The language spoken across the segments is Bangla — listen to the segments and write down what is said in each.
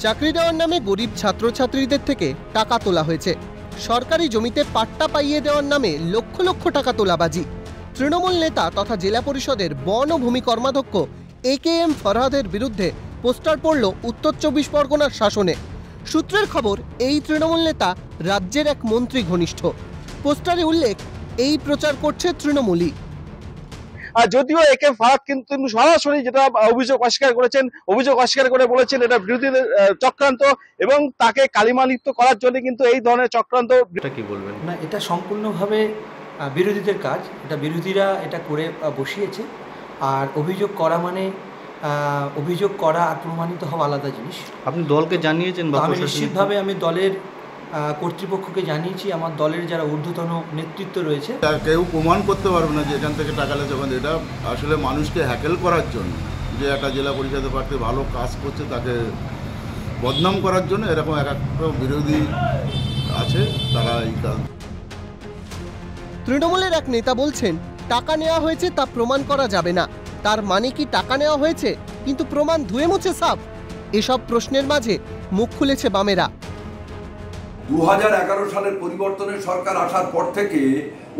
চাকরি দেওয়ার নামে গরিব ছাত্রছাত্রীদের থেকে টাকা তোলা হয়েছে। সরকারি জমিতে পাট্টা পাইয়ে দেওয়ার নামে লক্ষ লক্ষ টাকা তোলাবাজি। তৃণমূল নেতা তথা জেলা পরিষদের বন ও ভূমি কর্মাধ্যক্ষ AKM ফরহাদের বিরুদ্ধে পোস্টার পড়ল উত্তর 24 পরগনার শাসনে। সূত্রের খবর, এই তৃণমূল নেতা রাজ্যের এক মন্ত্রী ঘনিষ্ঠ। পোস্টারে উল্লেখ, এই প্রচার করছে তৃণমূলই। যদিও AKM ফরহাদ কিন্তু সরাসরি যেটা অভিযোগ অস্বীকার করে বলেছেন এটা বিরোধীদের চক্রান্ত এবং তাকে কালিমালিপ্ত করার জন্য কিন্তু এই ধরনের চক্রান্ত। এটা কি বলবেন? না, এটা সম্পূর্ণভাবে বিরোধীদের কাজ। এটা বিরোধীরা এটা করে বসিয়েছে। আর অভিযোগ করা আর প্রমাণিত হওয়া আলাদা জিনিস। আপনি দলকে জানিয়েছেন? আমি নিশ্চিতভাবে আমি দলের কর্তৃপক্ষকে জানিয়েছি। আমার দলের যারা ঊর্ধ্বতন নেতৃত্ব রয়েছে, কেউ প্রমাণ করতে পারবে না যে এখান থেকে টাকা লেছে। এটা আসলে মানুষকে হ্যাকেল করার জন্য, যে একটা জেলা পরিষদের প্রার্থী ভালো কাজ করছে তাকে বদনাম করার জন্য এরকম এক একটা বিরোধী আছে, তারা এই কাজ। তৃণমূলের এক নেতা বলছেন, টাকা নেওয়া হয়েছে তা প্রমাণ করা যাবে না। তার মানে কি টাকা নেওয়া হয়েছে কিন্তু প্রমাণ ধুয়ে মুছে সাফ? এসব প্রশ্নের মাঝে মুখ খুলেছে বামেরা। 2011 সালের পরিবর্তনের সরকার আসার পর থেকে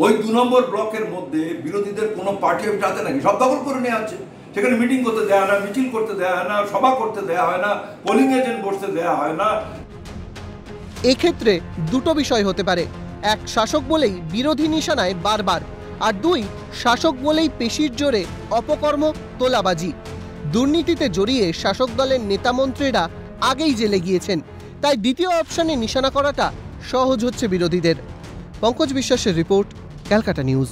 ওই 2 নম্বর ব্লকের মধ্যে বিরোধীদের কোনো পার্টি অফিস নাকি সব দখল করে নেওয়া আছে। সেখানে মিটিং করতে দেওয়া হয় না, মিছিল করতে দেওয়া হয় না, সভা করতে দেওয়া হয় না, পোলিং এজেন্ট বসতে দেওয়া হয় না। এক্ষেত্রে দুটো বিষয় হতে পারে। এক, শাসক বলেই বিরোধী নিশানায় বারবার, আর দুই, শাসক বলেই পেশির জোরে অপকর্ম, তোলাবাজি। দুর্নীতিতে জড়িয়ে শাসক দলের নেতামন্ত্রীরা আগেই জেলে গিয়েছেন, তাই দ্বিতীয় অপশনে নিশানা করাটা সহজ হচ্ছে বিরোধীদের। পঙ্কজ বিশ্বাসের রিপোর্ট, ক্যালকাটা নিউজ।